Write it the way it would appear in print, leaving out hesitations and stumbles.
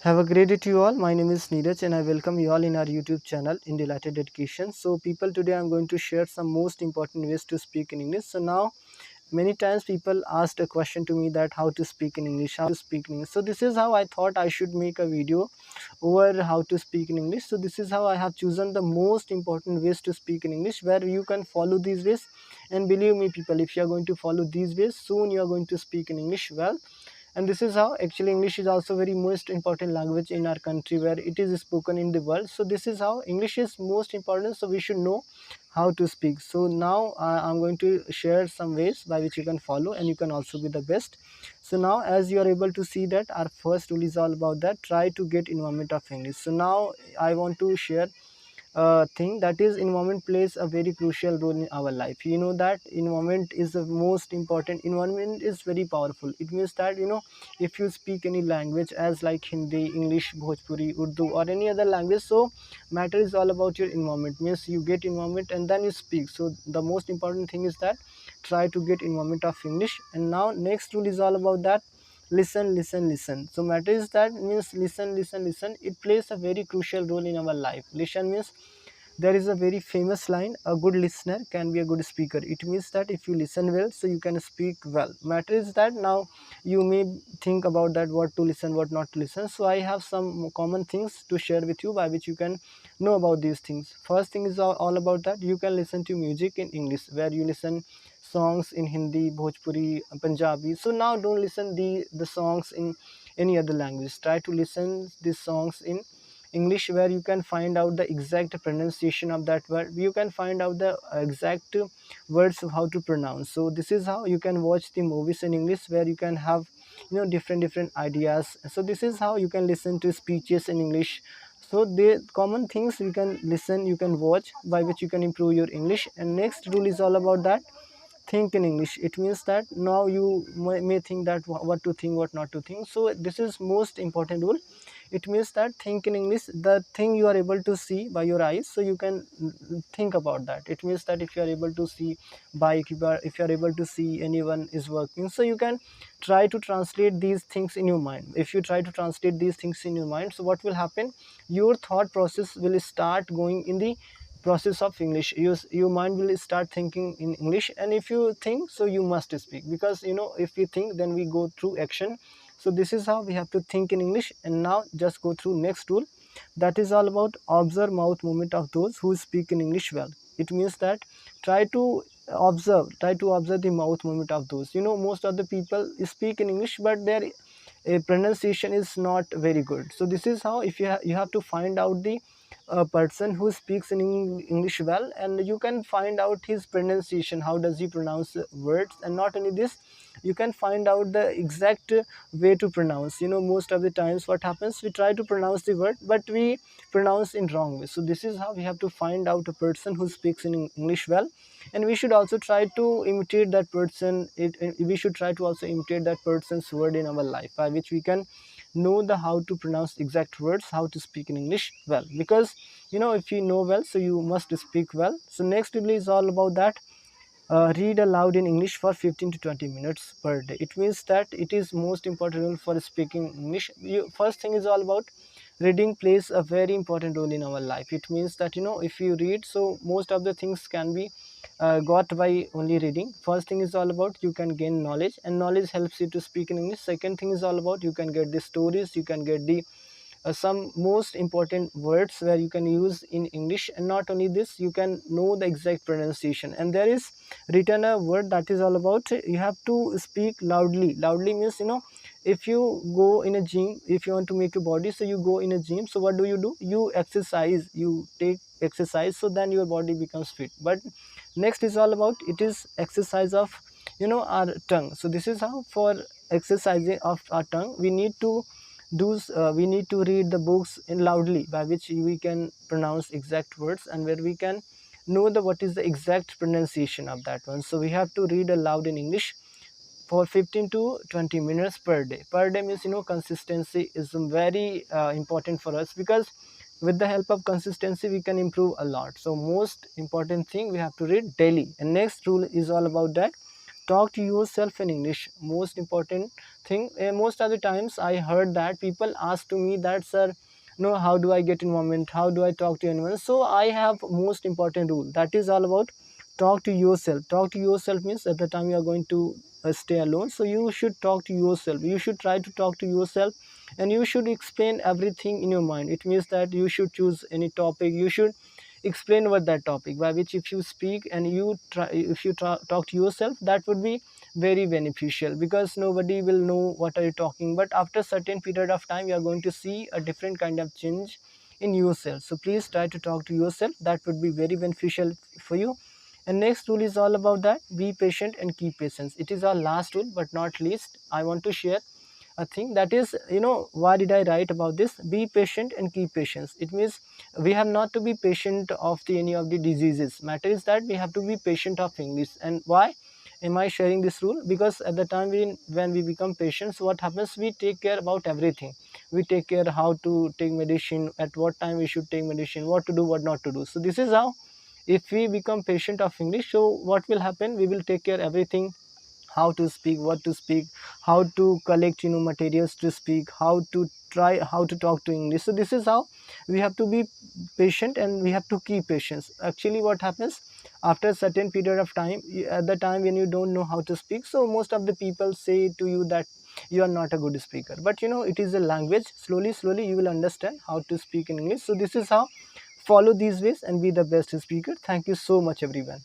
Have a great day to you all. My name is Neeraj and I welcome you all in our YouTube channel in Delighted Education. So people, today I'm going to share some most important ways to speak in English. So now many times people asked a question to me that how to speak in English, how to speak in English. So this is how I thought I should make a video over how to speak in English. So this is how I have chosen the most important ways to speak in English, where you can follow these ways. And believe me people, if you are going to follow these ways, soon you are going to speak in English well. And this is how actually English is also very most important language in our country, where it is spoken in the world. So this is how English is most important, so we should know how to speak. So now I'm going to share some ways by which you can follow and you can also be the best. So now, as you are able to see, that our first rule is all about that try to get environment of English. So now I want to share thing, that is environment plays a very crucial role in our life. You know that environment is the most important. Environment is very powerful. It means that, if you speak any language as like Hindi, English, Bhojpuri, Urdu or any other language, so matter is all about your environment. Means you get environment and then you speak. So the most important thing is that try to get environment of English. And now next rule is all about that listen, listen, listen. So matter is that means listen, listen, listen. It plays a very crucial role in our life. Listen means, there is a very famous line, a good listener can be a good speaker. It means that if you listen well, so you can speak well. Matter is that now you may think about that what to listen, what not to listen. So I have some common things to share with you by which you can know about these things. First thing is all about that you can listen to music in English, where you listen songs in Hindi, Bhojpuri, Punjabi. So now don't listen the songs in any other language. Try to listen these songs in English, where you can find out the exact pronunciation of that word. You can find out the exact words of how to pronounce. So this is how you can watch the movies in English, where you can have different ideas. So this is how you can listen to speeches in English. So the common things you can listen, you can watch, by which you can improve your English. And next rule is all about that think in English. It means that now you may think that what to think, what not to think. So this is most important rule. It means that think in English, the thing you are able to see by your eyes, so you can think about that. It means that if you are able to see bike, if you are able to see anyone is working, so you can try to translate these things in your mind. If you try to translate these things in your mind, so what will happen, your thought process will start going in the process of English. Your mind will start thinking in English. And if you think, so you must speak, because if we think, then we go through action. So this is how we have to think in English. And now just go through next rule, that is all about observe mouth movement of those who speak in English well. It means that try to observe the mouth movement of those. Most of the people speak in English, but their pronunciation is not very good. So this is how, if you have to find out the person who speaks in English well, and you can find out his pronunciation, how does he pronounce words. And not only this, you can find out the exact way to pronounce. Most of the times what happens, we try to pronounce the word, but we pronounce in wrong way. So this is how we have to find out a person who speaks in English well. And we should also try to imitate that person. We should try to also imitate that person's word in our life, by which we can know the how to pronounce exact words, how to speak in English well. Because if you know well, so you must speak well. So next really is all about that read aloud in English for 15 to 20 minutes per day. It means that it is most important role for speaking English. First thing is all about reading plays a very important role in our life. It means that if you read, so most of the things can be got by only reading. First thing is all about you can gain knowledge, and knowledge helps you to speak in English. Second thing is all about you can get the stories, you can get the some most important words where you can use in English. And not only this, you can know the exact pronunciation. And there is written a word that is all about you have to speak loudly. Loudly means, if you go in a gym, if you want to make a body, so you go in a gym, so what do, you exercise, you take exercise, so then your body becomes fit. But next is all about it is exercise of our tongue. So this is how, for exercising of our tongue, we need to we need to read the books in loudly, by which we can pronounce exact words, and where we can know the what is the exact pronunciation of that one. So we have to read aloud in English for 15 to 20 minutes per day. Per day means, consistency is very important for us, because with the help of consistency we can improve a lot. So most important thing, we have to read daily. And next rule is all about that talk to yourself in English. Most important thing. Most of the times I heard that people ask to me that, sir, no, how do I get involvement, how do I talk to anyone? So I have most important rule, that is all about talk to yourself. Talk to yourself means at the time you are going to stay alone, so you should talk to yourself, you should try to talk to yourself, and you should explain everything in your mind. It means that you should choose any topic, you should explain what that topic, by which if you speak and you try, if you talk to yourself, that would be very beneficial, because nobody will know what are you talking, but after certain period of time you are going to see a different kind of change in yourself. So please try to talk to yourself, that would be very beneficial for you. And next rule is all about that, be patient and keep patience. It is our last rule, but not least, I want to share a thing, that is, why did I write about this? Be patient and keep patience. It means we have not to be patient of the any of the diseases. Matter is that we have to be patient of English. And why am I sharing this rule? Because at the time when we become patient, so what happens, we take care about everything. We take care how to take medicine, at what time we should take medicine, what to do, what not to do. So this is how, if we become patient of English, so what will happen, we will take care everything, how to speak, what to speak, how to collect materials to speak, how to try, how to talk to English. So this is how we have to be patient, and we have to keep patience. Actually what happens, after a certain period of time, at the time when you don't know how to speak, so most of the people say to you that you are not a good speaker, but it is a language. Slowly slowly you will understand how to speak in English. So this is how, follow these ways and be the best speaker. Thank you so much everyone.